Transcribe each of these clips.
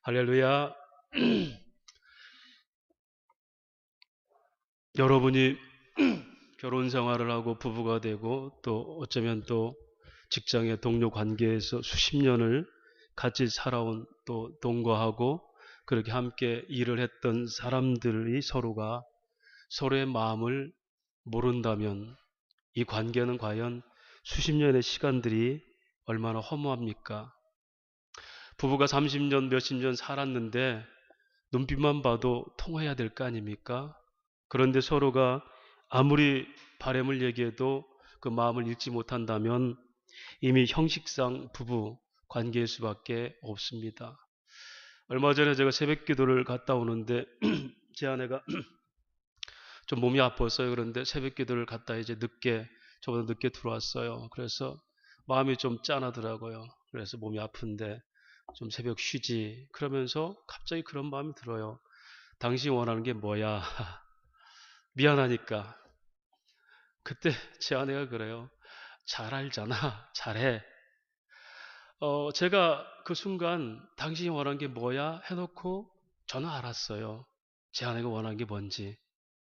할렐루야. 여러분이 결혼 생활을 하고 부부가 되고 또 어쩌면 또 직장의 동료 관계에서 수십 년을 같이 살아온 또 동거하고 그렇게 함께 일을 했던 사람들이 서로가 서로의 마음을 모른다면 이 관계는 과연 수십 년의 시간들이 얼마나 허무합니까? 부부가 30년 몇십 년 살았는데 눈빛만 봐도 통해야 될 거 아닙니까? 그런데 서로가 아무리 바람을 얘기해도 그 마음을 읽지 못한다면 이미 형식상 부부 관계일 수밖에 없습니다. 얼마 전에 제가 새벽 기도를 갔다 오는데 제 아내가 좀 몸이 아팠어요. 그런데 새벽 기도를 갔다 이제 저보다 늦게 들어왔어요. 그래서 마음이 좀 짠하더라고요. 그래서 몸이 아픈데 좀 새벽 쉬지. 그러면서 갑자기 그런 마음이 들어요. 당신이 원하는 게 뭐야? 미안하니까. 그때 제 아내가 그래요. 잘 알잖아. 잘해. 제가 그 순간 당신이 원하는 게 뭐야? 해놓고 저는 알았어요. 제 아내가 원하는 게 뭔지.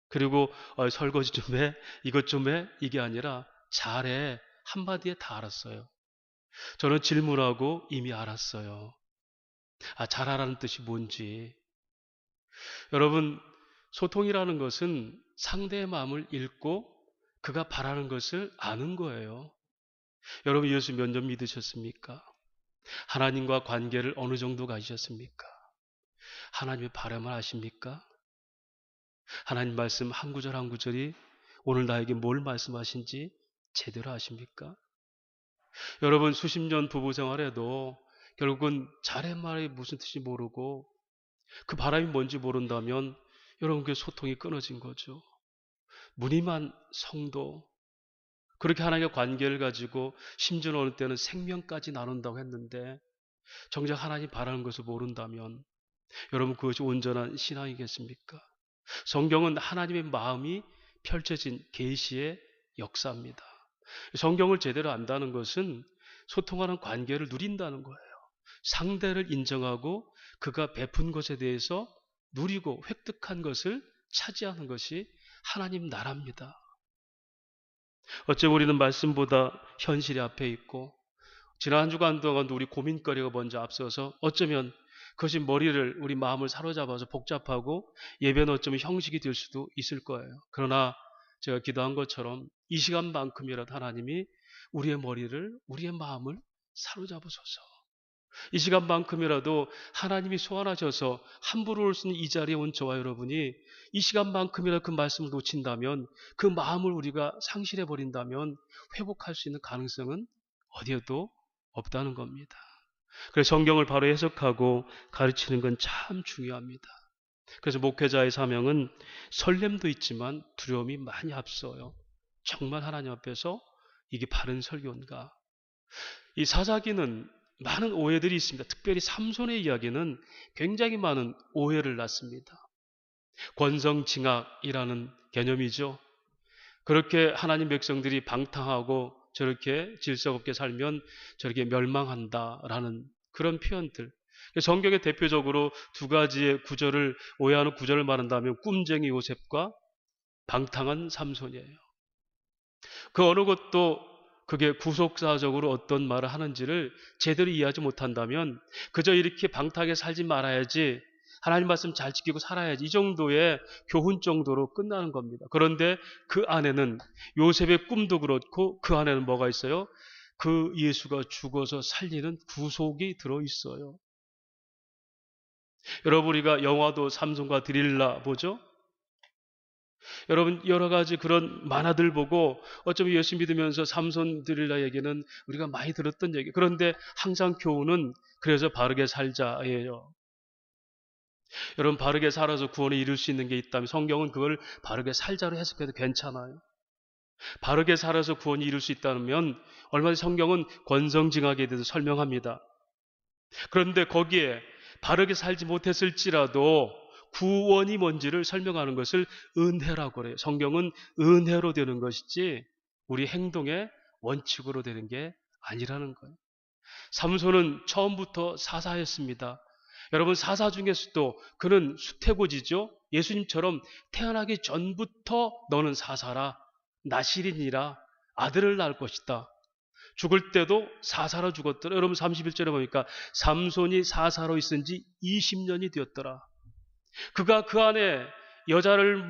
그리고 설거지 좀 해. 이것 좀 해. 이게 아니라 잘해. 한마디에 다 알았어요. 저는 질문하고 이미 알았어요. 잘하라는 뜻이 뭔지. 여러분, 소통이라는 것은 상대의 마음을 읽고 그가 바라는 것을 아는 거예요. 여러분, 예수 몇 년 믿으셨습니까? 하나님과 관계를 어느 정도 가지셨습니까? 하나님의 바람을 아십니까? 하나님 말씀 한 구절 한 구절이 오늘 나에게 뭘 말씀하신지 제대로 아십니까? 여러분, 수십 년 부부 생활에도 결국은 잘해 말이 무슨 뜻인지 모르고 그 바람이 뭔지 모른다면 여러분 그 소통이 끊어진 거죠. 무늬만 성도, 그렇게 하나님과 관계를 가지고 심지어 어느 때는 생명까지 나눈다고 했는데 정작 하나님 바라는 것을 모른다면 여러분 그것이 온전한 신앙이겠습니까? 성경은 하나님의 마음이 펼쳐진 계시의 역사입니다. 성경을 제대로 안다는 것은 소통하는 관계를 누린다는 거예요. 상대를 인정하고 그가 베푼 것에 대해서 누리고 획득한 것을 차지하는 것이 하나님 나라입니다. 어쩌면 우리는 말씀보다 현실이 앞에 있고 지난 한 주간 동안도 우리 고민거리가 먼저 앞서서 어쩌면 그것이 우리 마음을 사로잡아서 복잡하고 예배는 어쩌면 형식이 될 수도 있을 거예요. 그러나 제가 기도한 것처럼 이 시간만큼이라도 하나님이 우리의 머리를, 우리의 마음을 사로잡으소서. 이 시간만큼이라도 하나님이 소환하셔서 함부로 올 수 있는 이 자리에 온 저와 여러분이 이 시간만큼이라도 그 말씀을 놓친다면 그 마음을 우리가 상실해 버린다면 회복할 수 있는 가능성은 어디에도 없다는 겁니다. 그래서 성경을 바로 해석하고 가르치는 건 참 중요합니다. 그래서 목회자의 사명은 설렘도 있지만 두려움이 많이 앞서요. 정말 하나님 앞에서 이게 바른 설교인가? 이 사사기는 많은 오해들이 있습니다. 특별히 삼손의 이야기는 굉장히 많은 오해를 낳습니다. 권성징악이라는 개념이죠. 그렇게 하나님 백성들이 방탕하고 저렇게 질서 없게 살면 저렇게 멸망한다라는 그런 표현들. 성경에 대표적으로 두 가지의 구절을 오해하는 구절을 말한다면 꿈쟁이 요셉과 방탕한 삼손이에요. 그 어느 것도 그게 구속사적으로 어떤 말을 하는지를 제대로 이해하지 못한다면 그저 이렇게 방탕하게 살지 말아야지, 하나님 말씀 잘 지키고 살아야지, 이 정도의 교훈 정도로 끝나는 겁니다. 그런데 그 안에는 요셉의 꿈도 그렇고 그 안에는 뭐가 있어요? 그 예수가 죽어서 살리는 구속이 들어있어요. 여러분, 우리가 영화도 삼손과 드릴라 보죠? 여러분 여러 가지 그런 만화들 보고 어쩌면 예수 믿으면서 삼손 드릴라 얘기는 우리가 많이 들었던 얘기. 그런데 항상 교훈은 그래서 바르게 살자예요. 여러분 바르게 살아서 구원에 이룰 수 있는 게 있다면 성경은 그걸 바르게 살자로 해석해도 괜찮아요. 바르게 살아서 구원이 이룰 수 있다면 얼마나 성경은 권성징악에 대해서 설명합니다. 그런데 거기에 바르게 살지 못했을지라도 구원이 뭔지를 설명하는 것을 은혜라고 그래요. 성경은 은혜로 되는 것이지 우리 행동의 원칙으로 되는 게 아니라는 거예요. 삼손은 처음부터 사사였습니다. 여러분 사사 중에서도 그는 수태고지죠. 예수님처럼 태어나기 전부터 너는 사사라, 나실이니라, 아들을 낳을 것이다. 죽을 때도 사사로 죽었더라. 여러분 31절에 보니까 삼손이 사사로 있은 지 20년이 되었더라. 그가 그 안에 여자를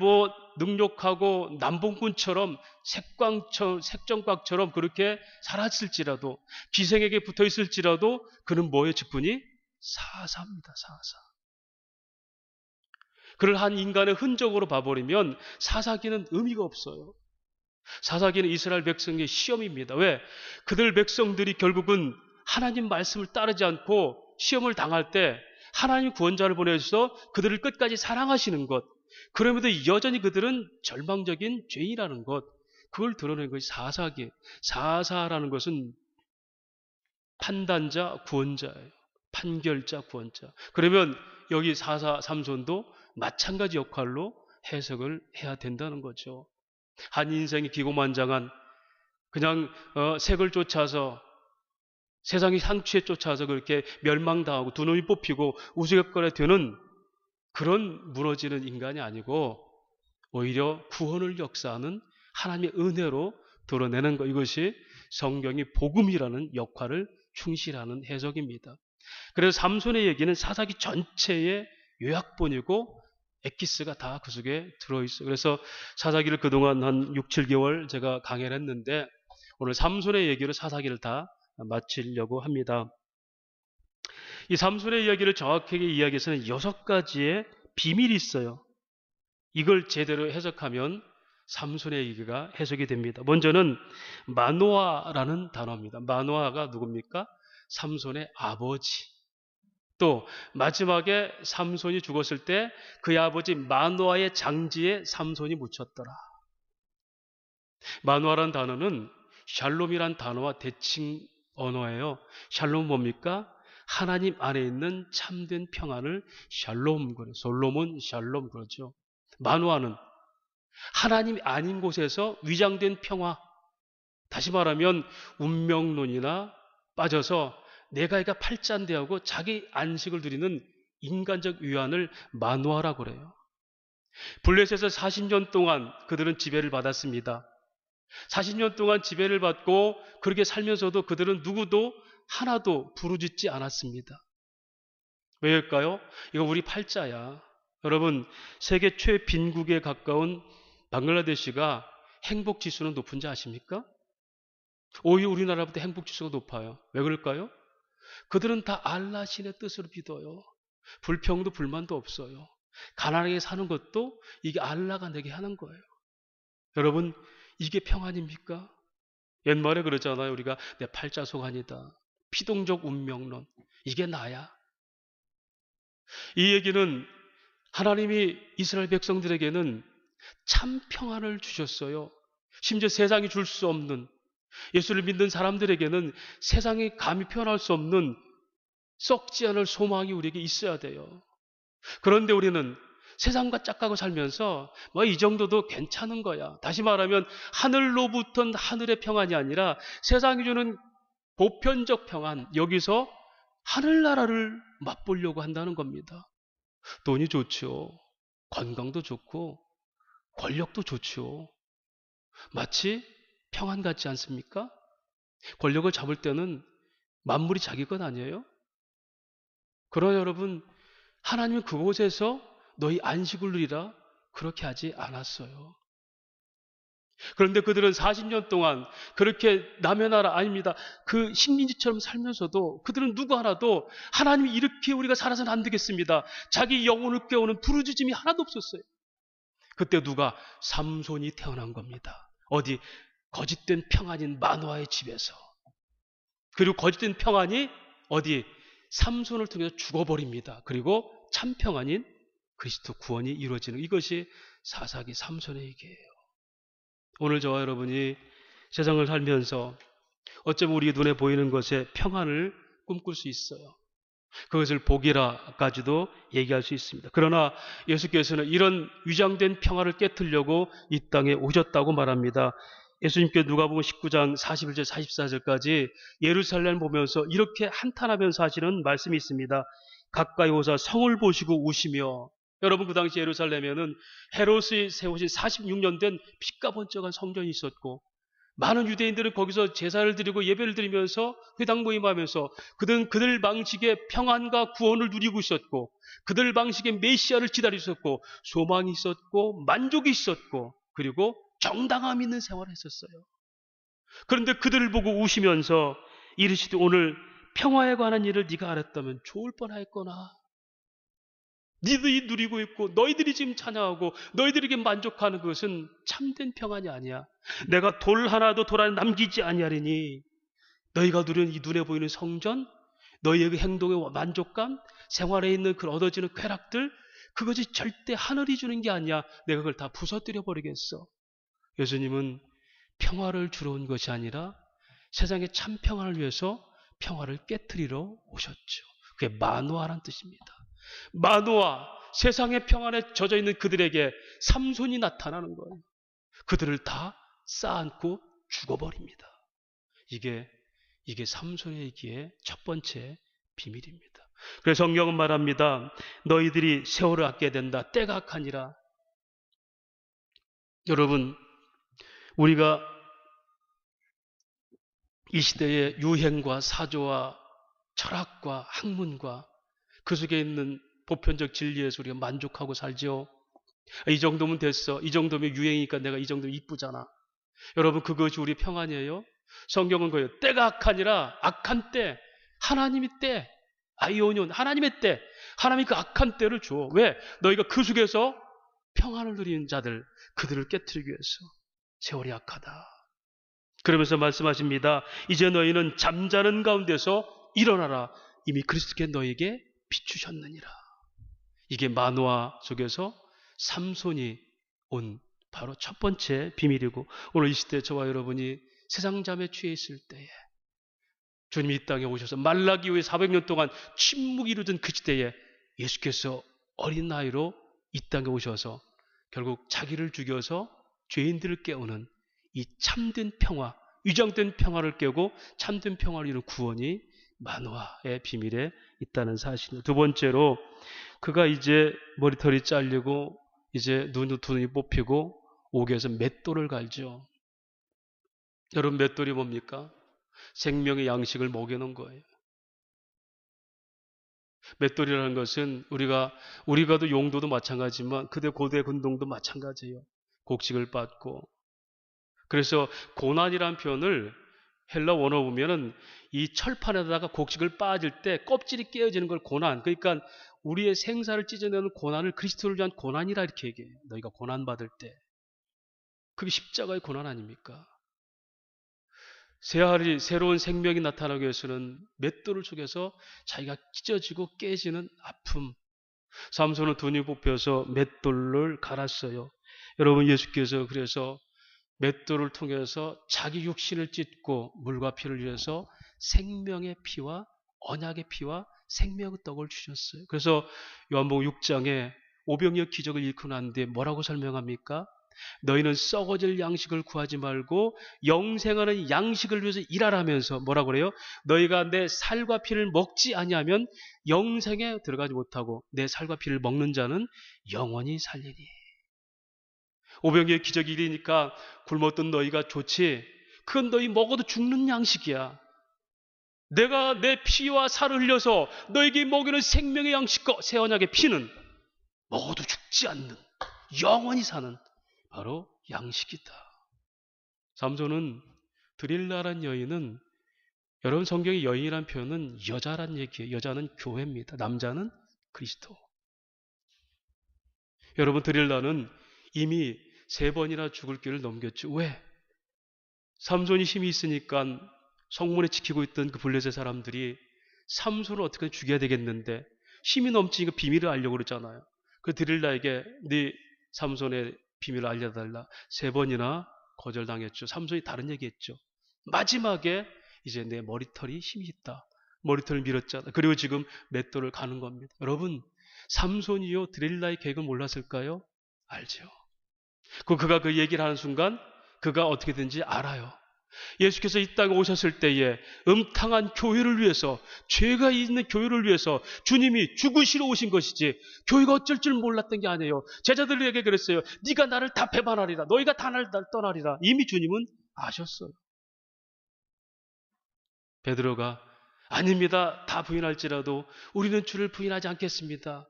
능욕하고 남봉꾼처럼 색정각처럼 그렇게 살았을지라도, 비생에게 붙어 있을지라도 그는 뭐의 직분이? 사사입니다. 사사. 그를 한 인간의 흔적으로 봐버리면 사사기는 의미가 없어요. 사사기는 이스라엘 백성의 시험입니다. 왜? 그들 백성들이 결국은 하나님 말씀을 따르지 않고 시험을 당할 때 하나님 구원자를 보내셔서 그들을 끝까지 사랑하시는 것, 그럼에도 여전히 그들은 절망적인 죄인이라는 것, 그걸 드러낸 것이 사사기. 사사라는 것은 판단자, 구원자예요. 판결자, 구원자. 그러면 여기 사사 삼손도 마찬가지 역할로 해석을 해야 된다는 거죠. 한 인생이 기고만장한 그냥 색을 쫓아서 세상의 상취에 쫓아서 그렇게 멸망당하고 두 놈이 뽑히고 우스갯거려 되는 그런 무너지는 인간이 아니고 오히려 구원을 역사하는 하나님의 은혜로 드러내는 것, 이것이 성경이 복음이라는 역할을 충실하는 해석입니다. 그래서 삼손의 얘기는 사사기 전체의 요약본이고 엑기스가 다 그 속에 들어있어요. 그래서 사사기를 그동안 한 6, 7개월 제가 강의를 했는데 오늘 삼손의 얘기로 사사기를 다 마치려고 합니다. 이 삼손의 이야기를 정확하게 이야기해서는 6가지의 비밀이 있어요. 이걸 제대로 해석하면 삼손의 얘기가 해석이 됩니다. 먼저는 마노아라는 단어입니다. 마노아가 누굽니까? 삼손의 아버지. 또 마지막에 삼손이 죽었을 때 그의 아버지 마노아의 장지에 삼손이 묻혔더라. 마노아라는 단어는 샬롬이란 단어와 대칭 언어예요. 샬롬은 뭡니까? 하나님 안에 있는 참된 평안을 샬롬, 솔로몬 샬롬 그러죠. 마노아는 하나님이 아닌 곳에서 위장된 평화, 다시 말하면 운명론이나 빠져서 내가 이가 팔자인데 하고 자기 안식을 누리는 인간적 위안을 마노아라고 그래요. 블레셋에서 40년 동안 그들은 지배를 받았습니다. 40년 동안 지배를 받고 그렇게 살면서도 그들은 누구도 하나도 부르짖지 않았습니다. 왜일까요? 이거 우리 팔자야. 여러분, 세계 최빈국에 가까운 방글라데시가 행복지수는 높은지 아십니까? 오히려 우리나라보다 행복지수가 높아요. 왜 그럴까요? 그들은 다 알라 신의 뜻을 믿어요. 불평도 불만도 없어요. 가난하게 사는 것도 이게 알라가 내게 하는 거예요. 여러분, 이게 평안입니까? 옛말에 그러잖아요. 우리가 내 팔자속안이다. 피동적 운명론. 이게 나야. 이 얘기는 하나님이 이스라엘 백성들에게는 참 평안을 주셨어요. 심지어 세상이 줄 수 없는, 예수를 믿는 사람들에게는 세상이 감히 표현할 수 없는 썩지 않을 소망이 우리에게 있어야 돼요. 그런데 우리는 세상과 짝가고 살면서 이 정도도 괜찮은 거야. 다시 말하면 하늘로부터 하늘의 평안이 아니라 세상이 주는 보편적 평안, 여기서 하늘나라를 맛보려고 한다는 겁니다. 돈이 좋죠. 건강도 좋고 권력도 좋죠. 마치 평안 같지 않습니까? 권력을 잡을 때는 만물이 자기 것 아니에요? 그러나 여러분, 하나님은 그곳에서 너희 안식을 누리라 그렇게 하지 않았어요. 그런데 그들은 40년 동안 그렇게 남의 나라 아닙니다. 그 식민지처럼 살면서도 그들은 누구 하나도 하나님이 이렇게 우리가 살아서는 안 되겠습니다. 자기 영혼을 깨우는 부르짖음이 하나도 없었어요. 그때 누가? 삼손이 태어난 겁니다. 어디? 거짓된 평안인 마노아의 집에서. 그리고 거짓된 평안이 어디? 삼손을 통해서 죽어버립니다. 그리고 참 평안인 그리스도 구원이 이루어지는, 이것이 사사기 삼손의 얘기예요. 오늘 저와 여러분이 세상을 살면서 어쩌면 우리 눈에 보이는 것에 평안을 꿈꿀 수 있어요. 그것을 복이라까지도 얘기할 수 있습니다. 그러나 예수께서는 이런 위장된 평화를 깨트리려고 이 땅에 오셨다고 말합니다. 예수님께 누가복음 19장 41절 44절까지 예루살렘 보면서 이렇게 한탄하면서 하시는 말씀이 있습니다. 가까이 오사 성을 보시고 우시며. 여러분, 그 당시 예루살렘에는 헤롯이 세우신 46년 된 빛가번쩍한 성전이 있었고, 많은 유대인들은 거기서 제사를 드리고 예배를 드리면서 회당 모임하면서 그들 방식의 평안과 구원을 누리고 있었고, 그들 방식의 메시아를 기다리고 있었고, 소망이 있었고, 만족이 있었고, 그리고 정당함 있는 생활을 했었어요. 그런데 그들을 보고 우시면서 이르시되 오늘 평화에 관한 일을 네가 알았다면 좋을 뻔하였거나. 니들이 누리고 있고 너희들이 지금 찬양하고 너희들에게 만족하는 것은 참된 평안이 아니야. 내가 돌 하나도 돌 안에 남기지 아니하리니 너희가 누리는 이 눈에 보이는 성전, 너희의 그 행동의 만족감, 생활에 있는 그 얻어지는 쾌락들, 그것이 절대 하늘이 주는 게 아니야. 내가 그걸 다 부서뜨려 버리겠어. 예수님은 평화를 주러 온 것이 아니라 세상의 참 평안을 위해서 평화를 깨트리러 오셨죠. 그게 마노아란 뜻입니다. 마노아, 세상의 평안에 젖어 있는 그들에게 삼손이 나타나는 거예요. 그들을 다 쌓아안고 죽어버립니다. 이게 삼손에게 첫 번째 비밀입니다. 그래서 성경은 말합니다. 너희들이 세월을 아껴야 된다. 때가 악하니라. 여러분, 우리가 이 시대의 유행과 사조와 철학과 학문과 그 속에 있는 보편적 진리에서 우리가 만족하고 살죠. 이 정도면 됐어. 이 정도면 유행이니까 내가 이 정도면 이쁘잖아. 여러분, 그것이 우리 평안이에요? 성경은 거예요. 때가 악하니라. 악한 때, 하나님의 때, 아이오니온, 하나님의 때, 하나님이 그 악한 때를 줘. 왜? 너희가 그 속에서 평안을 누리는 자들, 그들을 깨트리기 위해서. 세월이 악하다. 그러면서 말씀하십니다. 이제 너희는 잠자는 가운데서 일어나라. 이미 그리스도께 너희에게 비추셨느니라. 이게 마노아 속에서 삼손이 온 바로 첫 번째 비밀이고, 오늘 이 시대 저와 여러분이 세상 잠에 취해 있을 때에 주님이 이 땅에 오셔서 말라기 후에 400년 동안 침묵이 이루던 그 시대에 예수께서 어린 나이로 이 땅에 오셔서 결국 자기를 죽여서 죄인들을 깨우는 이 참된 평화, 위장된 평화를 깨고 참된 평화를 이루는 구원이 마노아의 비밀에 있다는 사실입니다. 두 번째로, 그가 이제 머리털이 잘리고 이제 두 눈이 뽑히고 옥에서 맷돌을 갈죠. 여러분, 맷돌이 뭡니까? 생명의 양식을 먹여놓은 거예요. 맷돌이라는 것은 우리가도 용도도 마찬가지지만 그대 고대 군동도 마찬가지예요. 곡식을 빻고. 그래서 고난이라는 표현을 헬라 원어 보면은 이 철판에다가 곡식을 빻을 때 껍질이 깨어지는 걸 고난, 그러니까 우리의 생사를 찢어내는 고난을 그리스도를 위한 고난이라 이렇게 얘기해요. 너희가 고난받을 때. 그게 십자가의 고난 아닙니까? 새로운 생명이 나타나기 위해서는 맷돌을 속에서 자기가 찢어지고 깨지는 아픔. 삼손은 두 눈이 뽑혀서 맷돌을 갈았어요. 여러분, 예수께서 그래서 맷돌을 통해서 자기 육신을 찢고 물과 피를 위해서 생명의 피와 언약의 피와 생명의 떡을 주셨어요. 그래서 요한복음 6장에 오병이어 기적을 읽고 난 뒤에 뭐라고 설명합니까? 너희는 썩어질 양식을 구하지 말고 영생하는 양식을 위해서 일하라면서 뭐라고 그래요? 너희가 내 살과 피를 먹지 아니하면 영생에 들어가지 못하고 내 살과 피를 먹는 자는 영원히 살리니. 오병이어 기적이 일이니까 굶었던 너희가 좋지. 그건 너희 먹어도 죽는 양식이야. 내가 내 피와 살을 흘려서 너에게 먹이는 생명의 양식과 새 언약의 피는 먹어도 죽지 않는 영원히 사는 바로 양식이다. 삼손은 드릴라란 여인은, 여러분, 성경의 여인이란 표현은 여자란 얘기예요. 여자는 교회입니다. 남자는 그리스도. 여러분, 드릴라는 이미 3번이나 죽을 길을 넘겼죠. 왜? 삼손이 힘이 있으니까 성문에 지키고 있던 그 블레셋 사람들이 삼손을 어떻게 죽여야 되겠는데 힘이 넘치니까 비밀을 알려고 그러잖아요. 그 드릴라에게 네 삼손의 비밀을 알려달라. 3번이나 거절당했죠. 삼손이 다른 얘기했죠. 마지막에 이제 내 머리털이 힘이 있다. 머리털을 밀었잖아. 그리고 지금 맷돌을 가는 겁니다. 여러분, 삼손이요 드릴라의 계획을 몰랐을까요? 알죠. 그가 그 얘기를 하는 순간 그가 어떻게 된지 알아요. 예수께서 이 땅에 오셨을 때에 음탕한 교회를 위해서, 죄가 있는 교회를 위해서 주님이 죽으시러 오신 것이지 교회가 어쩔 줄 몰랐던 게 아니에요. 제자들에게 그랬어요. 네가 나를 다 배반하리라. 너희가 다 날 떠나리라. 이미 주님은 아셨어요. 베드로가 아닙니다. 다 부인할지라도 우리는 주를 부인하지 않겠습니다.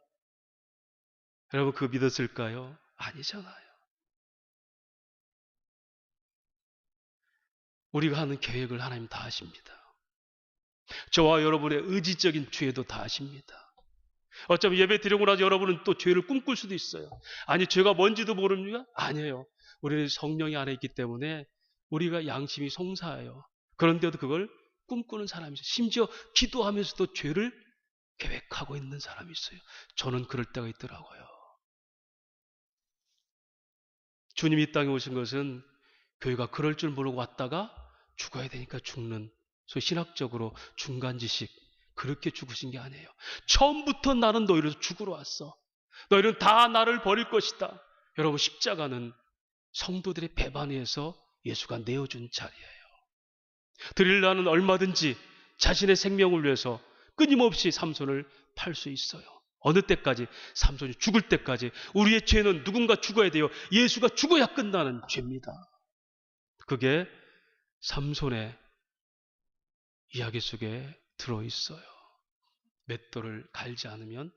여러분, 그거 믿었을까요? 아니잖아요. 우리가 하는 계획을 하나님 다 아십니다. 저와 여러분의 의지적인 죄도 다 아십니다. 어쩌면 예배 드리고 나서 여러분은 또 죄를 꿈꿀 수도 있어요. 아니, 죄가 뭔지도 모릅니까? 아니에요. 우리는 성령이 안에 있기 때문에 우리가 양심이 송사해요. 그런데도 그걸 꿈꾸는 사람이 있어요. 심지어 기도하면서도 죄를 계획하고 있는 사람이 있어요. 저는 그럴 때가 있더라고요. 주님이 이 땅에 오신 것은 교회가 그럴 줄 모르고 왔다가 죽어야 되니까 죽는, 소위 신학적으로 중간지식, 그렇게 죽으신 게 아니에요. 처음부터 나는 너희를 죽으러 왔어. 너희는 다 나를 버릴 것이다. 여러분, 십자가는 성도들의 배반에 의해서 예수가 내어준 자리예요. 드릴라는 얼마든지 자신의 생명을 위해서 끊임없이 삼손을 팔 수 있어요. 어느 때까지? 삼손이 죽을 때까지. 우리의 죄는 누군가 죽어야 돼요. 예수가 죽어야 끝나는 죄입니다. 그게 삼손의 이야기 속에 들어있어요. 맷돌을 갈지 않으면,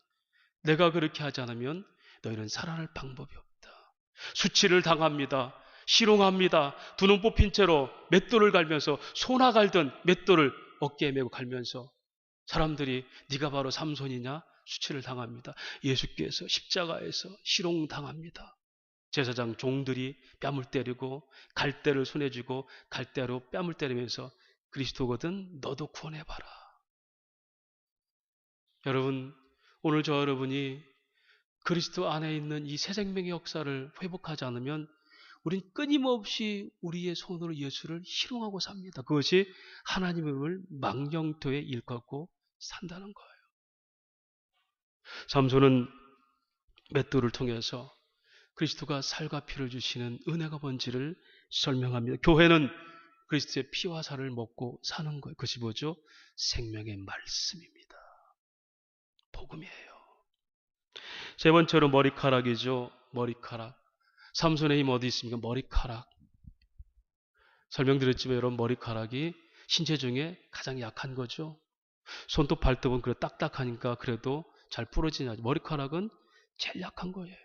내가 그렇게 하지 않으면 너희는 살아날 방법이 없다. 수치를 당합니다. 실용합니다. 두 눈 뽑힌 채로 맷돌을 갈면서, 소나 갈던 맷돌을 어깨에 메고 갈면서 사람들이 네가 바로 삼손이냐? 수치를 당합니다. 예수께서 십자가에서 실용당합니다. 제사장 종들이 뺨을 때리고 갈대를 손에 쥐고 갈대로 뺨을 때리면서 그리스도거든 너도 구원해봐라. 여러분, 오늘 저 여러분이 그리스도 안에 있는 이 새 생명의 역사를 회복하지 않으면 우린 끊임없이 우리의 손으로 예수를 희롱하고 삽니다. 그것이 하나님을 망령토에 일컫고 산다는 거예요. 삼손은 맷돌을 통해서 그리스도가 살과 피를 주시는 은혜가 뭔지를 설명합니다. 교회는 그리스도의 피와 살을 먹고 사는 거예요. 그것이 뭐죠? 생명의 말씀입니다. 복음이에요. 세 번째로 머리카락이죠. 머리카락. 삼손의 힘 어디 있습니까? 머리카락. 설명드렸지만 여러분, 머리카락이 신체 중에 가장 약한 거죠. 손톱 발톱은 그래 딱딱하니까 그래도 잘 부러지지 않죠. 머리카락은 제일 약한 거예요.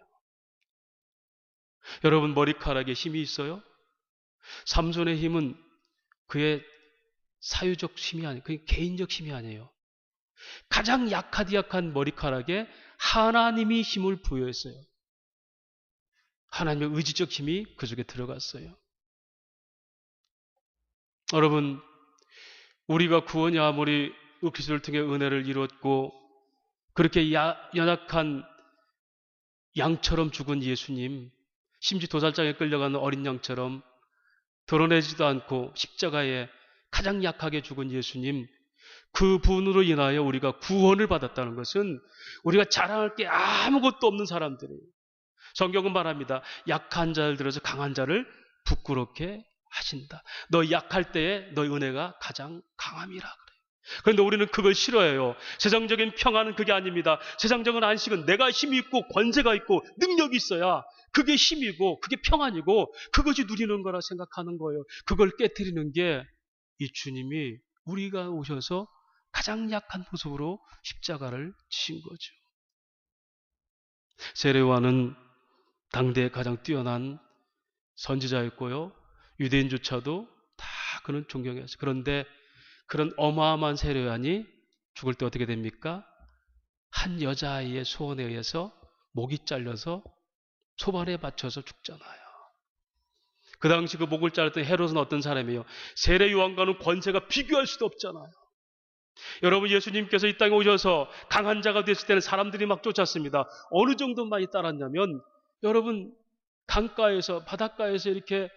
여러분, 머리카락에 힘이 있어요? 삼손의 힘은 그의 사유적 힘이 아니에요. 그게 개인적 힘이 아니에요. 가장 약한 머리카락에 하나님이 힘을 부여했어요. 하나님의 의지적 힘이 그 속에 들어갔어요. 여러분, 우리가 구원이 아무리 그리스도를 통해 은혜를 이뤘고 그렇게 연약한 양처럼 죽은 예수님, 심지어 도살장에 끌려가는 어린 양처럼 드러내지도 않고 십자가에 가장 약하게 죽은 예수님, 그 분으로 인하여 우리가 구원을 받았다는 것은 우리가 자랑할 게 아무것도 없는 사람들이에요. 성경은 말합니다. 약한 자를 들어서 강한 자를 부끄럽게 하신다. 너 약할 때에 너의 은혜가 가장 강함이라 그래요. 그런데 우리는 그걸 싫어해요. 세상적인 평안은 그게 아닙니다. 세상적인 안식은 내가 힘이 있고 권세가 있고 능력이 있어야 그게 힘이고 그게 평안이고 그것이 누리는 거라 생각하는 거예요. 그걸 깨트리는 게 이 주님이 우리가 오셔서 가장 약한 모습으로 십자가를 지신 거죠. 세례요한은 당대에 가장 뛰어난 선지자였고요. 유대인조차도 다 그는 존경했어요. 그런데 그런 어마어마한 세례요한이 죽을 때 어떻게 됩니까? 한 여자아이의 소원에 의해서 목이 잘려서 소발에 받쳐서 죽잖아요. 그 당시 그 목을 잘랐던 헤롯은 어떤 사람이에요? 세례요한과는 권세가 비교할 수도 없잖아요. 여러분, 예수님께서 이 땅에 오셔서 강한 자가 됐을 때는 사람들이 막 쫓았습니다. 어느 정도 많이 따랐냐면, 여러분, 강가에서 바닷가에서 이렇게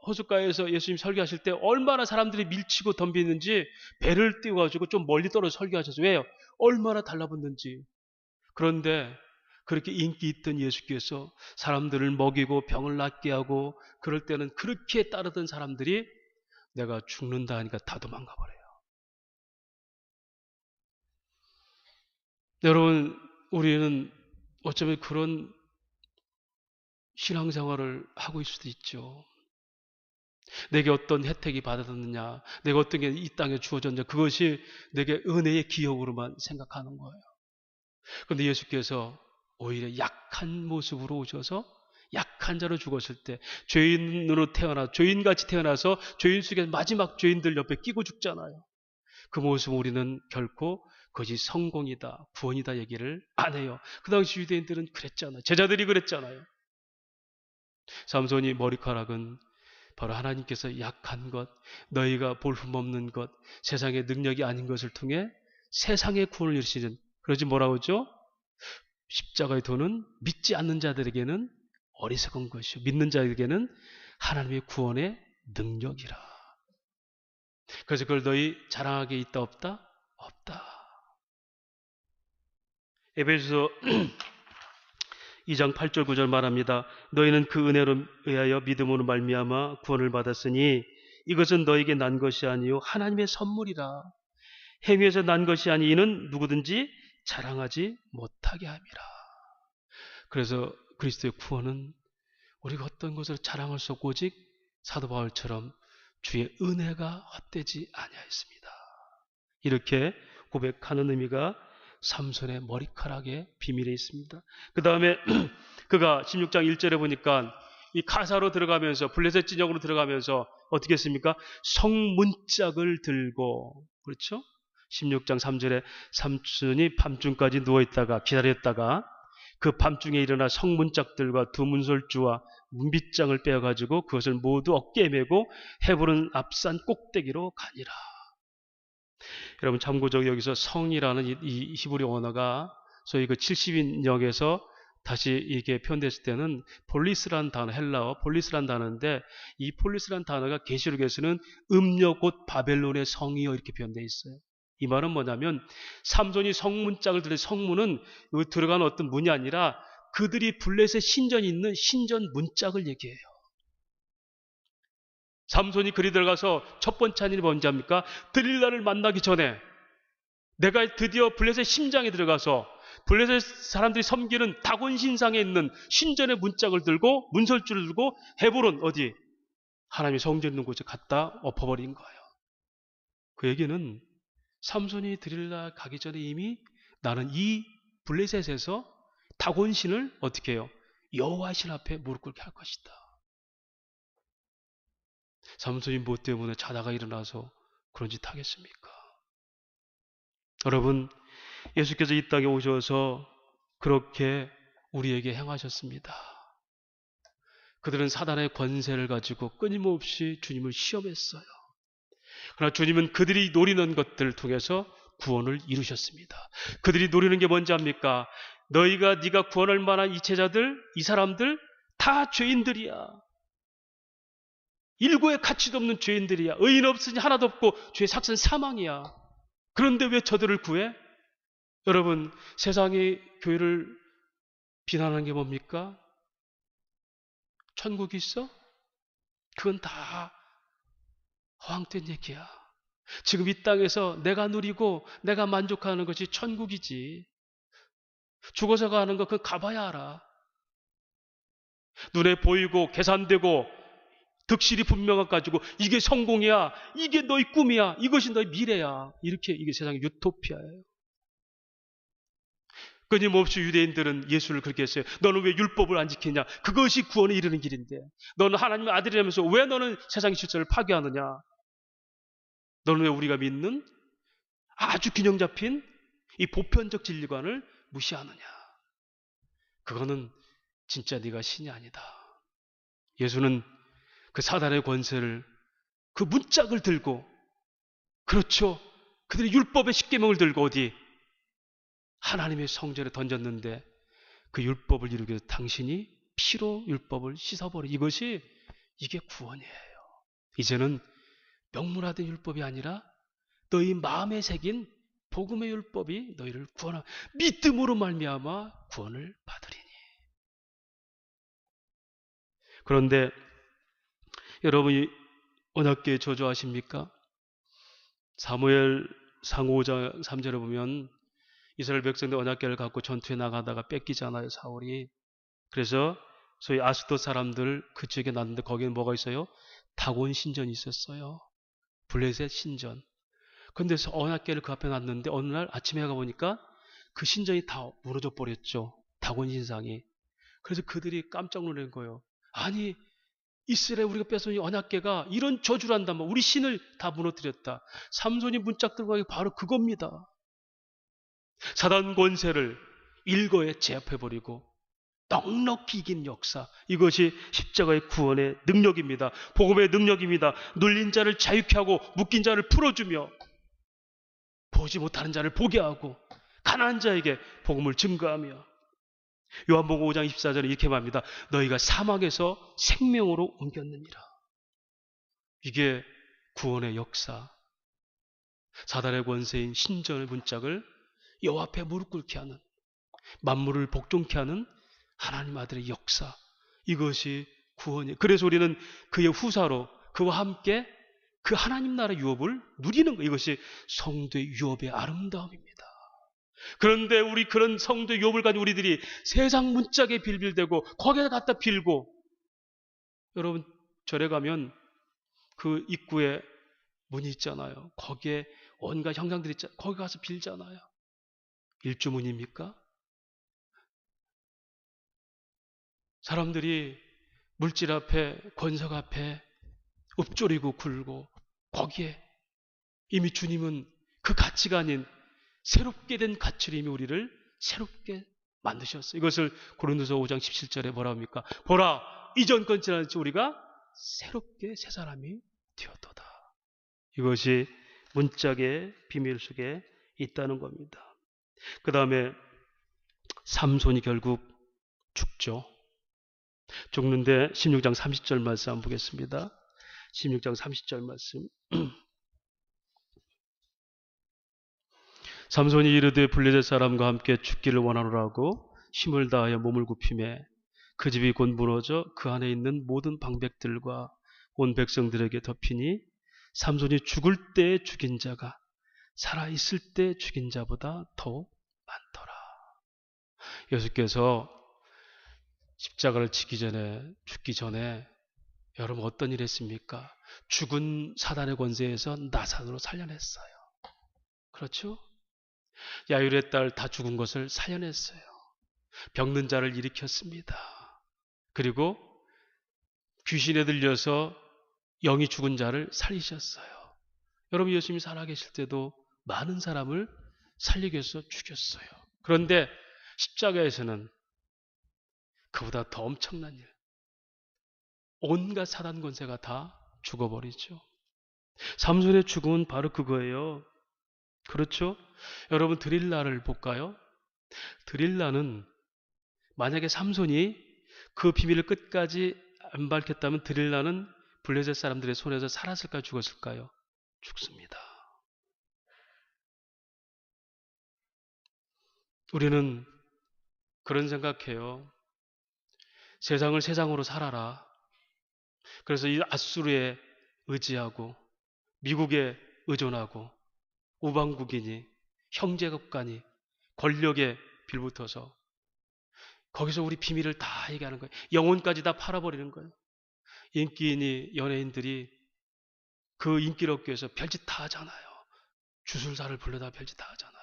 호숫가에서 예수님 설교하실 때 얼마나 사람들이 밀치고 덤비는지 배를 띄워가지고 좀 멀리 떨어져 설교하셔서, 왜요? 얼마나 달라붙는지. 그런데 그렇게 인기 있던 예수께서 사람들을 먹이고 병을 낫게 하고 그럴 때는 그렇게 따르던 사람들이 내가 죽는다 하니까 다 도망가 버려요. 여러분, 우리는 어쩌면 그런 신앙생활을 하고 있을 수도 있죠. 내게 어떤 혜택이 받았느냐, 내가 어떤 게 이 땅에 주어졌느냐, 그것이 내게 은혜의 기억으로만 생각하는 거예요. 그런데 예수께서 오히려 약한 모습으로 오셔서 약한 자로 죽었을 때, 죄인으로 죄인같이 태어나서 죄인 속에 마지막 죄인들 옆에 끼고 죽잖아요. 그 모습 우리는 결코 그것이 성공이다, 구원이다 얘기를 안 해요. 그 당시 유대인들은 그랬잖아요. 제자들이 그랬잖아요. 삼손이 머리카락은 바로 하나님께서 약한 것, 너희가 볼품없는 것, 세상의 능력이 아닌 것을 통해 세상의 구원을 이루시는, 그러지 뭐라고 하죠? 십자가의 도는 믿지 않는 자들에게는 어리석은 것이요 믿는 자에게는 하나님의 구원의 능력이라. 그래서 그걸 너희 자랑하게 있다 없다? 없다. 에베소서 2장 8절 9절 말합니다. 너희는 그 은혜로 의하여 믿음으로 말미암아 구원을 받았으니 이것은 너희에게 난 것이 아니요 하나님의 선물이라. 행위에서 난 것이 아니 이는 누구든지 자랑하지 못하게 함이라. 그래서 그리스도의 구원은 우리가 어떤 것을 자랑할 수 없고 오직 사도 바울처럼 주의 은혜가 헛되지 아니하였습니다. 이렇게 고백하는 의미가 삼손의 머리카락의 비밀에 있습니다. 그 다음에 그가 16장 1절에 보니까 이 가사로 들어가면서 블레셋 진영으로 들어가면서 어떻게 했습니까? 성문짝을 들고, 그렇죠? 16장 3절에 삼손이 밤중까지 누워있다가 기다렸다가 그 밤중에 일어나 성문짝들과 두 문설주와 문빗장을 빼어가지고 그것을 모두 어깨에 메고 헤브론 앞산 꼭대기로 가니라. 여러분 참고적으로 여기서 성이라는 이 히브리 언어가 소위 그 70인역에서 다시 이게 표현됐을 때는 폴리스라는 단어, 헬라어 폴리스라는 단어인데 이 폴리스라는 단어가 계시록에서는 음녀 곧 바벨론의 성이여 이렇게 표현되어 있어요. 이 말은 뭐냐면 삼손이 성문짝을 들여 성문은 들어간 어떤 문이 아니라 그들이 블레셋 신전이 있는 신전 문짝을 얘기해요. 삼손이 그리 들어가서 첫 번째 한 일이 뭔지 압니까? 들릴라를 만나기 전에 내가 드디어 블레셋 심장에 들어가서 블레셋 사람들이 섬기는 다곤 신상에 있는 신전의 문짝을 들고 문설주를 들고 헤브론 어디 하나님의 성전 있는 곳에 갖다 엎어버린 거예요. 그 얘기는 삼손이 드릴라 가기 전에 이미 나는 이 블레셋에서 다곤신을 어떻게 해요? 여호와 신 앞에 무릎 꿇게 할 것이다. 삼손이 뭐 때문에 자다가 일어나서 그런 짓 하겠습니까? 여러분, 예수께서 이 땅에 오셔서 그렇게 우리에게 행하셨습니다. 그들은 사단의 권세를 가지고 끊임없이 주님을 시험했어요. 그러나 주님은 그들이 노리는 것들을 통해서 구원을 이루셨습니다. 그들이 노리는 게 뭔지 압니까? 네가 구원할 만한 이 제자들, 이 사람들 다 죄인들이야. 일고의 가치도 없는 죄인들이야. 의인 없으니 하나도 없고 죄의 삭은 사망이야. 그런데 왜 저들을 구해? 여러분, 세상이 교회를 비난하는 게 뭡니까? 천국이 있어? 그건 다 허황된 얘기야. 지금 이 땅에서 내가 누리고 내가 만족하는 것이 천국이지. 죽어서 가는 거 그건 가봐야 알아. 눈에 보이고 계산되고 득실이 분명한 가지고 이게 성공이야. 이게 너희 꿈이야. 이것이 너희 미래야. 이렇게 이게 세상의 유토피아예요. 끊임없이 유대인들은 예수를 그렇게 했어요. 너는 왜 율법을 안 지키냐? 그것이 구원에 이르는 길인데. 너는 하나님의 아들이라면서 왜 너는 세상의 질서를 파괴하느냐? 너는 왜 우리가 믿는 아주 균형 잡힌 이 보편적 진리관을 무시하느냐? 그거는 진짜 네가 신이 아니다. 예수는 그 사단의 권세를 그 문짝을 들고, 그렇죠, 그들이 율법의 십계명을 들고 어디 하나님의 성전에 던졌는데 그 율법을 이루기 위해서 당신이 피로 율법을 씻어버려. 이게 구원이에요. 이제는 명문화된 율법이 아니라 너희 마음에 새긴 복음의 율법이 너희를 구원하고 믿음으로 말미암아 구원을 받으리니. 그런데 여러분이 언약궤 저주하십니까? 사무엘 상 5장 3절에 보면 이스라엘 백성들 언약궤를 갖고 전투에 나가다가 뺏기잖아요, 사울이. 그래서 소위 아스돗 사람들 그쪽에 났는데 거기는 뭐가 있어요? 다곤 신전이 있었어요. 블레셋 신전. 근데 언약궤를 그 앞에 놨는데 어느 날 아침에 가보니까 그 신전이 다 무너져 버렸죠. 다곤 신상이. 그래서 그들이 깜짝 놀란 거예요. 아니, 이스라엘 우리가 뺏은 이 언약궤가 이런 저주를 한단 말이야. 우리 신을 다 무너뜨렸다. 삼손이 문짝 들고 가기 바로 그겁니다. 사단 권세를 일거에 제압해버리고 넉넉히 이긴 역사. 이것이 십자가의 구원의 능력입니다. 복음의 능력입니다. 눌린 자를 자유케 하고 묶인 자를 풀어주며 보지 못하는 자를 보게 하고 가난한 자에게 복음을 증거하며 요한복음 5장 24절에 이렇게 말합니다. 너희가 사망에서 생명으로 옮겼느니라. 이게 구원의 역사. 사단의 권세인 신전의 문짝을 여호와 앞에 무릎 꿇게 하는, 만물을 복종케 하는 하나님 아들의 역사. 이것이 구원이에요. 그래서 우리는 그의 후사로 그와 함께 그 하나님 나라 유업을 누리는 것. 이것이 성도의 유업의 아름다움입니다. 그런데 우리 그런 성도의 유업을 가지고 우리들이 세상 문짝에 빌빌대고 거기에 갖다 빌고, 여러분 절에 가면 그 입구에 문이 있잖아요. 거기에 온갖 형상들이 있잖아요. 거기 가서 빌잖아요. 일주문입니까? 사람들이 물질 앞에, 권석 앞에 읊조리고 굴고 거기에 이미 주님은 그 가치가 아닌 새롭게 된 가치로 이미 우리를 새롭게 만드셨어요. 이것을 고린도서 5장 17절에 뭐라 합니까? 보라, 이전 건 지나지 우리가 새롭게 새 사람이 되었도다. 이것이 문짝의 비밀 속에 있다는 겁니다. 그 다음에 삼손이 결국 죽죠. 죽는데 16장 30절 말씀 한번 보겠습니다. 16장 30절 말씀. 삼손이 이르되 블레셋 사람과 함께 죽기를 원하노라고 힘을 다하여 몸을 굽히매 그 집이 곧 무너져 그 안에 있는 모든 방백들과 온 백성들에게 덮이니 삼손이 죽을 때 죽인 자가 살아있을 때 죽인 자보다 더욱 많더라. 예수께서 십자가를 지기 전에, 죽기 전에 여러분 어떤 일 했습니까? 죽은 사단의 권세에서 나사로로 살려냈어요. 그렇죠? 야율의 딸 다 죽은 것을 살려냈어요. 병든 자를 일으켰습니다. 그리고 귀신에 들려서 영이 죽은 자를 살리셨어요. 여러분 예수님이 살아계실 때도 많은 사람을 살리기 위해서 죽였어요. 그런데 십자가에서는 그보다 더 엄청난 일, 온갖 사단 권세가 다 죽어버리죠. 삼손의 죽음은 바로 그거예요. 그렇죠? 여러분 드릴라를 볼까요? 드릴라는 만약에 삼손이 그 비밀을 끝까지 안 밝혔다면 드릴라는 블레셋 사람들의 손에서 살았을까요? 죽었을까요? 죽습니다. 우리는 그런 생각해요. 세상을 세상으로 살아라. 그래서 이 아수르에 의지하고 미국에 의존하고 우방국이니 형제국가니 권력에 빌붙어서 거기서 우리 비밀을 다 얘기하는 거예요. 영혼까지 다 팔아버리는 거예요. 인기인이 연예인들이 그 인기를 얻기 위해서 별짓 다 하잖아요. 주술사를 불러다 별짓 다 하잖아요.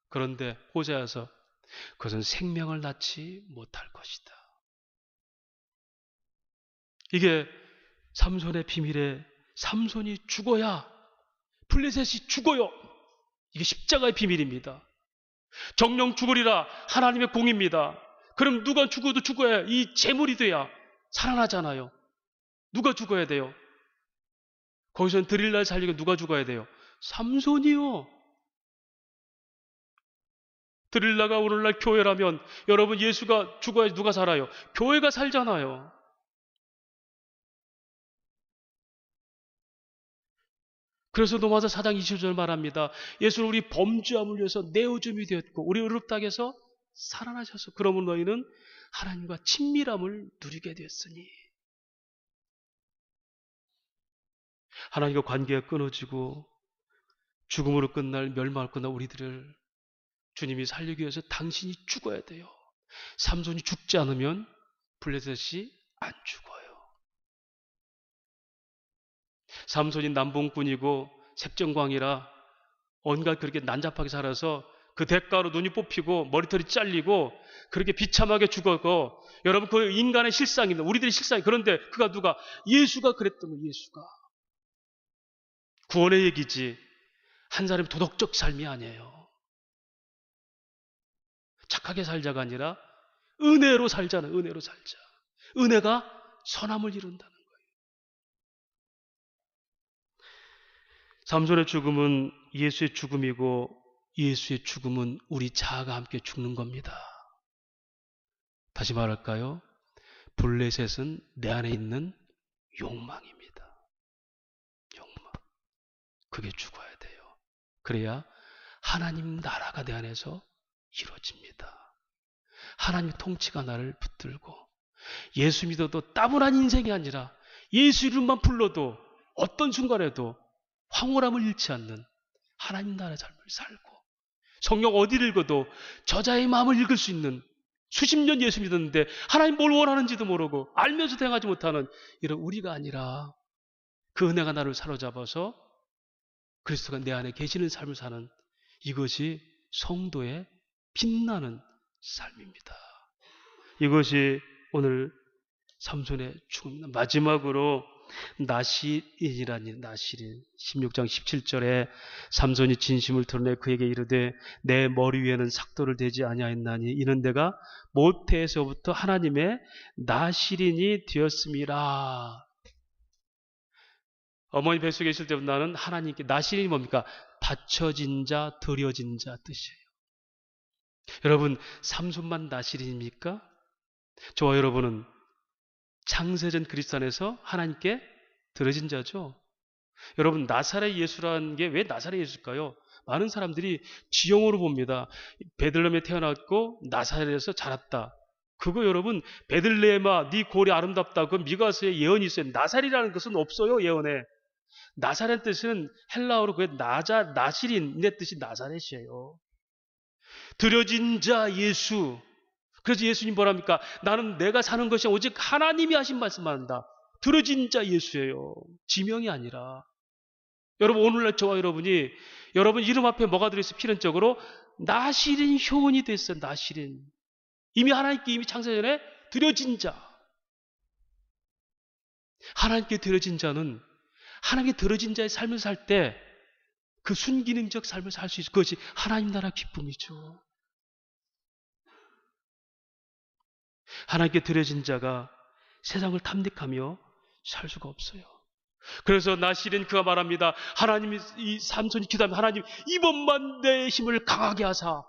그런데 호세아서 그것은 생명을 낳지 못할 것이다. 이게 삼손의 비밀에 삼손이 죽어야 블레셋이 죽어요. 이게 십자가의 비밀입니다. 정령 죽으리라 하나님의 공입니다. 그럼 누가 죽어도 죽어야 이 재물이 돼야 살아나잖아요. 누가 죽어야 돼요? 거기서는 드릴라를 살리고 누가 죽어야 돼요? 삼손이요. 드릴라가 오늘날 교회라면 여러분 예수가 죽어야 누가 살아요? 교회가 살잖아요. 그래서 로마서 4장 20절 말합니다. 예수는 우리 범죄함을 위해서 내어줌이 되었고 우리 의롭다 해서 살아나셔서 그러면 너희는 하나님과 친밀함을 누리게 되었으니 하나님과 관계가 끊어지고 죽음으로 끝날, 멸망을 끝날 우리들을 주님이 살리기 위해서 당신이 죽어야 돼요. 삼손이 죽지 않으면 블레셋이 안 죽어요. 삼손이 남봉꾼이고 색정광이라 온갖 그렇게 난잡하게 살아서 그 대가로 눈이 뽑히고 머리털이 잘리고 그렇게 비참하게 죽었고, 여러분 그 인간의 실상입니다. 우리들의 실상이. 그런데 그가 누가? 예수가 그랬던 거예요. 예수가. 구원의 얘기지 한 사람의 도덕적 삶이 아니에요. 착하게 살자가 아니라 은혜로 살자는, 은혜로 살자. 은혜가 선함을 이룬다는 거예요. 삼손의 죽음은 예수의 죽음이고 예수의 죽음은 우리 자아가 함께 죽는 겁니다. 다시 말할까요? 블레셋은 내 안에 있는 욕망입니다. 욕망. 그게 죽어야 돼요. 그래야 하나님 나라가 내 안에서 이루어집니다. 하나님의 통치가 나를 붙들고 예수 믿어도 따분한 인생이 아니라 예수 이름만 불러도 어떤 순간에도 황홀함을 잃지 않는 하나님 나라의 삶을 살고, 성경 어디를 읽어도 저자의 마음을 읽을 수 있는, 수십 년 예수 믿었는데 하나님 뭘 원하는지도 모르고 알면서도 행하지 못하는 이런 우리가 아니라 그 은혜가 나를 사로잡아서 그리스도가 내 안에 계시는 삶을 사는, 이것이 성도의 빛나는 삶입니다. 이것이 오늘 삼손의 죽음입니다. 마지막으로 나실인이라니, 나실인 16장 17절에 삼손이 진심을 드러내 그에게 이르되 내 머리 위에는 삭도를 대지 아니하였나니 이는 내가 모태에서부터 하나님의 나실인이 되었음이라. 어머니 뱃속에 있을 때부터 나는 하나님께, 나실인이 뭡니까? 바쳐진 자, 드려진 자 뜻이에요. 여러분, 삼손만 나실인입니까? 저와 여러분은 창세전 그리스도 안에서 하나님께 드려진 자죠. 여러분, 나사렛 예수라는 게 왜 나사렛 예수일까요? 많은 사람들이 지형으로 봅니다. 베들레헴에 태어났고 나사렛에서 자랐다. 그거 여러분, 베들레헴아 네 골이 아름답다. 그 미가서의 예언이 있어요. 나사렛이라는 것은 없어요, 예언에. 나사렛 뜻은 헬라어로 그게 나실인의 뜻이 나사렛이에요. 드려진 자 예수. 그래서 예수님 뭐랍니까? 나는 내가 사는 것이 오직 하나님이 하신 말씀만 한다. 드려진 자 예수예요. 지명이 아니라. 여러분, 오늘날 저와 여러분이 여러분 이름 앞에 뭐가 들어있어? 필연적으로 나실인 효은이 됐어요. 나실인. 이미 하나님께 이미 창세전에 드려진 자. 하나님께 드려진 자는 하나님께 드려진 자의 삶을 살 때 그 순기능적 삶을 살 수 있어. 그것이 하나님 나라 기쁨이죠. 하나님께 드려진 자가 세상을 탐닉하며 살 수가 없어요. 그래서 나실은 그가 말합니다. 하나님이, 이 삼손이 기도하면 하나님 이번만 내 힘을 강하게 하사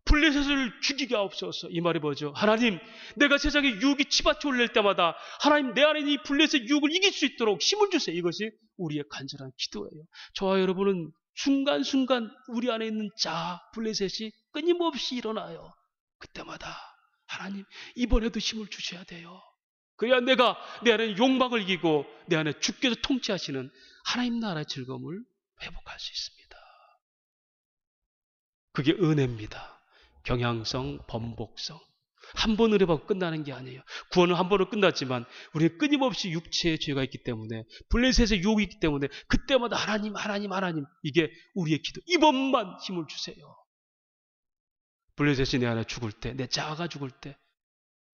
블레셋을 죽이게 하옵소서. 이 말이 뭐죠? 하나님, 내가 세상에 유혹이 치받쳐 올릴 때마다 하나님 내 안에 있는 이 블레셋 유혹을 이길 수 있도록 힘을 주세요. 이것이 우리의 간절한 기도예요. 저와 여러분은 순간순간 우리 안에 있는 자 블레셋이 끊임없이 일어나요. 그때마다 하나님 이번에도 힘을 주셔야 돼요. 그래야 내가 내 안에 욕망을 이기고 내 안에 주께서 통치하시는 하나님 나라의 즐거움을 회복할 수 있습니다. 그게 은혜입니다. 경향성, 번복성. 한 번 은혜 받고 끝나는 게 아니에요. 구원은 한 번으로 끝났지만 우리는 끊임없이 육체의 죄가 있기 때문에, 블레셋의 유혹이 있기 때문에 그때마다 하나님, 하나님, 하나님, 이게 우리의 기도. 이번만 힘을 주세요. 블레셋이 내 안에 죽을 때, 내 자아가 죽을 때,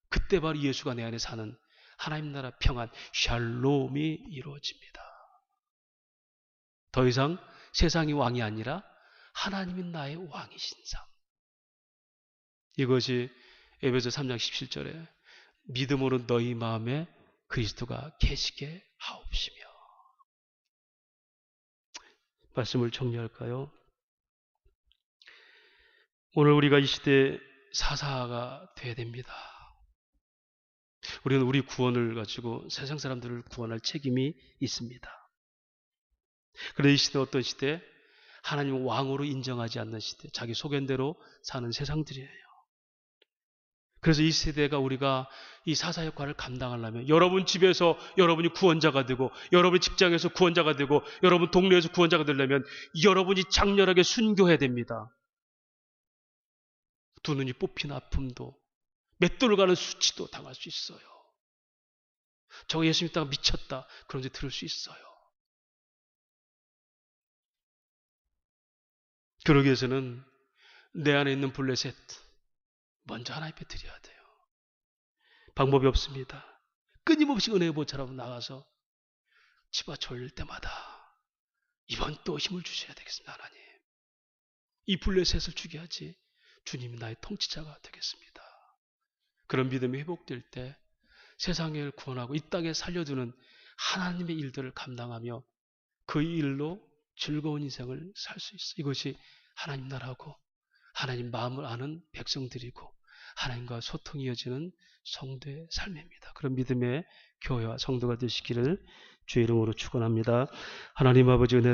그때 바로 예수가 내 안에 사는 하나님 나라 평안, 샬롬이 이루어집니다. 더 이상 세상이 왕이 아니라 하나님이 나의 왕이신 삶. 이것이 에베소 3장 17절에 믿음으로 너희 마음에 그리스도가 계시게 하옵시며. 말씀을 정리할까요? 오늘 우리가 이 시대에 사사가 돼야 됩니다. 우리는 우리 구원을 가지고 세상 사람들을 구원할 책임이 있습니다. 그런데 이 시대 어떤 시대? 하나님을 왕으로 인정하지 않는 시대, 자기 소견대로 사는 세상들이에요. 그래서 이 세대가 우리가 이 사사 역할을 감당하려면 여러분 집에서 여러분이 구원자가 되고 여러분 직장에서 구원자가 되고 여러분 동네에서 구원자가 되려면 여러분이 장렬하게 순교해야 됩니다. 두 눈이 뽑힌 아픔도 맷돌 가는 수치도 당할 수 있어요. 저 예수 믿다가 미쳤다 그런 데 들을 수 있어요. 그러기 위해서는 내 안에 있는 블레셋 먼저 하나님 앞에 드려야 돼요. 방법이 없습니다. 끊임없이 은혜의 보좌로 나가서 집어쳐올 때마다 이번 또 힘을 주셔야 되겠습니다. 하나님. 이 블레셋을 주게 하지 주님이 나의 통치자가 되겠습니다. 그런 믿음이 회복될 때 세상을 구원하고 이 땅에 살려두는 하나님의 일들을 감당하며 그 일로 즐거운 인생을 살 수 있어요. 이것이 하나님 나라고 하나님 마음을 아는 백성들이고 하나님과 소통이 이어지는 성도의 삶입니다. 그런 믿음의 교회와 성도가 되시기를 주의 이름으로 축원합니다. 하나님 아버지 은혜를